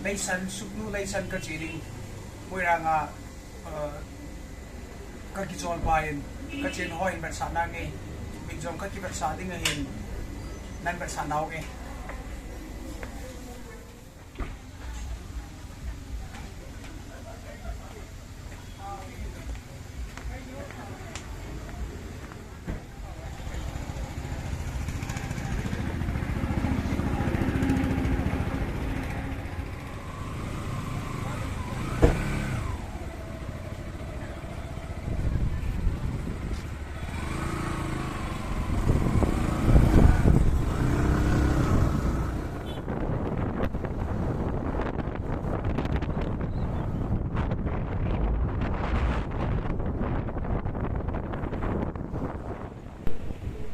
Leisan Sugnu Leisan kachiring moiranga ka kichol pain ka chen hoin ber sana nge minjom ka ki ber sa ding hin nan ber sa naw nge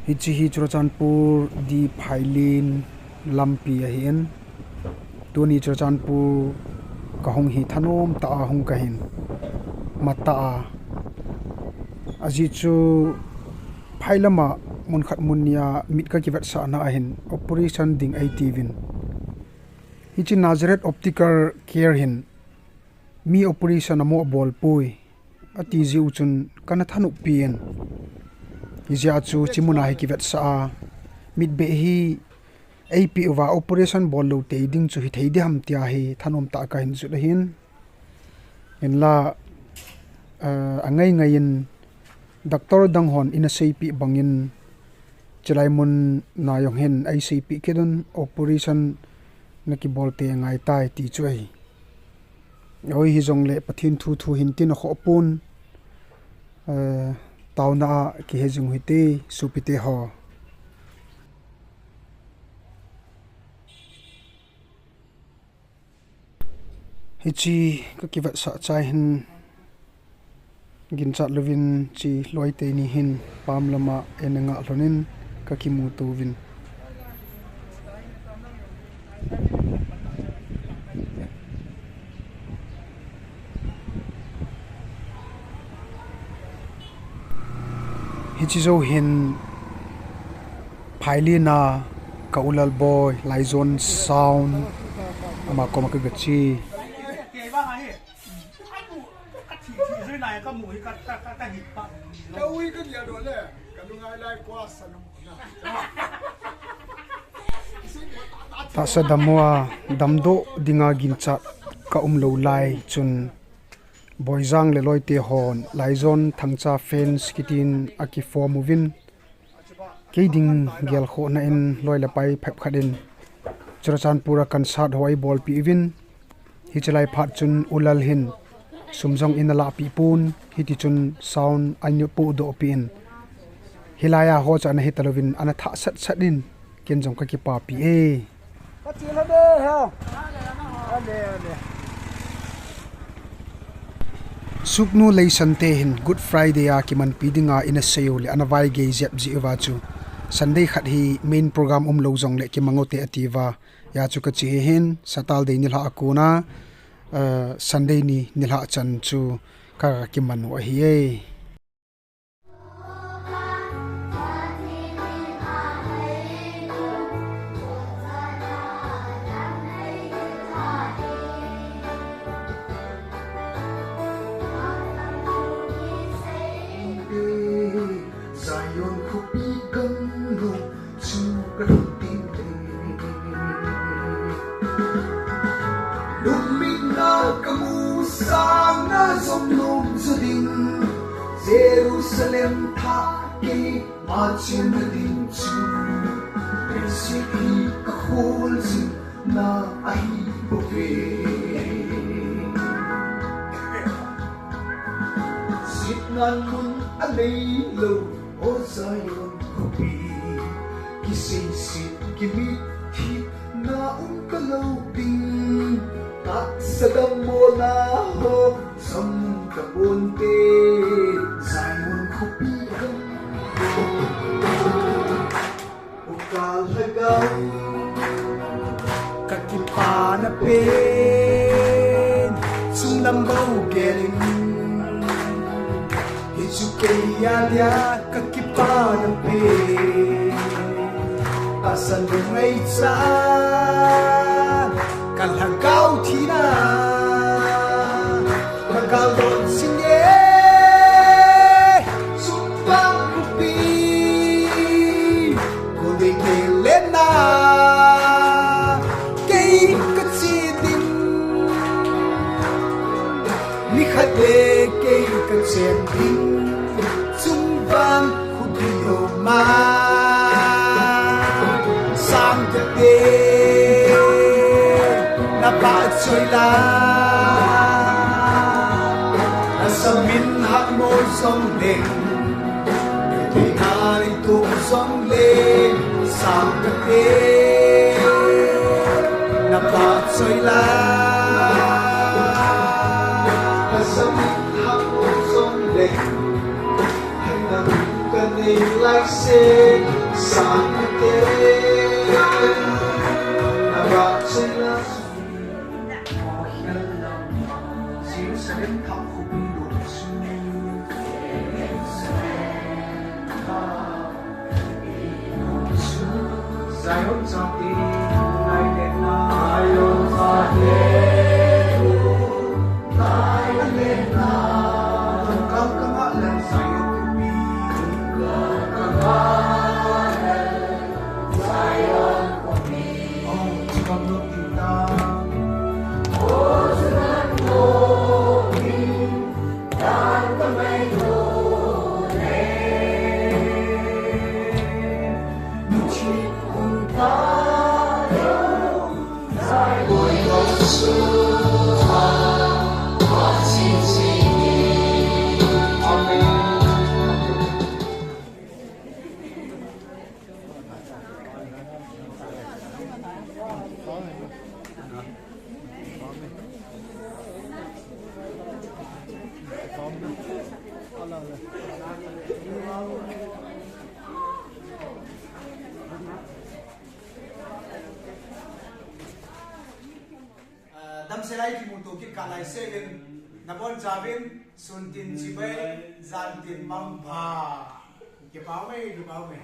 Hichi Churachandpur di Phailin Lampi ahin Tuni Churachandpur kahong hi thanom ta hong kahin mata ajichu phailama munkhat munya mitka kibat sa na ahin operation ding aitivin hichi Nazareth optical care hin mi operation amo bol pui ati ji uchun kana thanuk pien Izia chu chimuna hi kivet sa mit be hi AP over operation bolu te ding chu hi theidi ham tia hi thanom ta ka hin chu hin en la angai ngain doctor danghon in a CP bangin chelaimun na yong hen ICP kedon operation na ki bolte ngai tai ti chuai oi hi jong le pathin thu thu hin tin kho pun tauna ki hejung hite supite ho hichi ka kivat sa chai hin ginchat lovin chi loite ni hin pamlama enanga lonin ka kimu to vin Hichizo hin Phailina kaulal boy Laizon sound ama koma ka gachi ta sa damwa damdo dinga gincha ka umlo lai chun boyjang le loite hon Laizon thangcha fans kitin aki form movin keding gel kho na in loila pai phap khadin Churachandpura concert hoi ball pi win hichalai phat chun ulal hin sumjong inala pi pun hiti chun sound anyu pu do pin hilaya ho cha na hitalovin ana tha sat satin kenjong ka ki pa pi e kachila de ha ale Sugnu Leisan te hin Good Friday a kiman pidinga in a sale le anawai ge zep ji wa chu Sunday khat hi main program lo jong le kimangote ativa ya chu ka chi hin satal de nilha akuna Sunday ni nilha chan chu ka kiman wa hi e Jerusalem tha ke machin din chu recipe ka khol sin na ahi bofe sitnan mun alei lo o Zion kopi kisi sit kimi thi na kalo ding tak sadam mo na ho sam kabunte Zion kopi ukal hagaw kakipana pen sulambaw geling hitsukaya dia kakipana pen asan lumay sa galhagau thina magal don singe sumpang kupi ko de ke lena ke katsi din mi khate ke katsen din sumpang kupi ho ma sang te na ba choi la na samin hak mo song ding ti nai tu song le sang te na ba choi la na samin hak mo song ding hai na kan ni like say sang te na ba choi la sẽ đến thăm khu đồn xưa dài hôm sau đi ngày đêm nay hôm sau đêm nay đêm nay không có ngã lên dài hôm đi không có ngã lên dài hôm đi chỉ còn nước tình ta dam selai ki mutu ki kalai seven nabon javin suntin jibai zantin mang pha ke pau me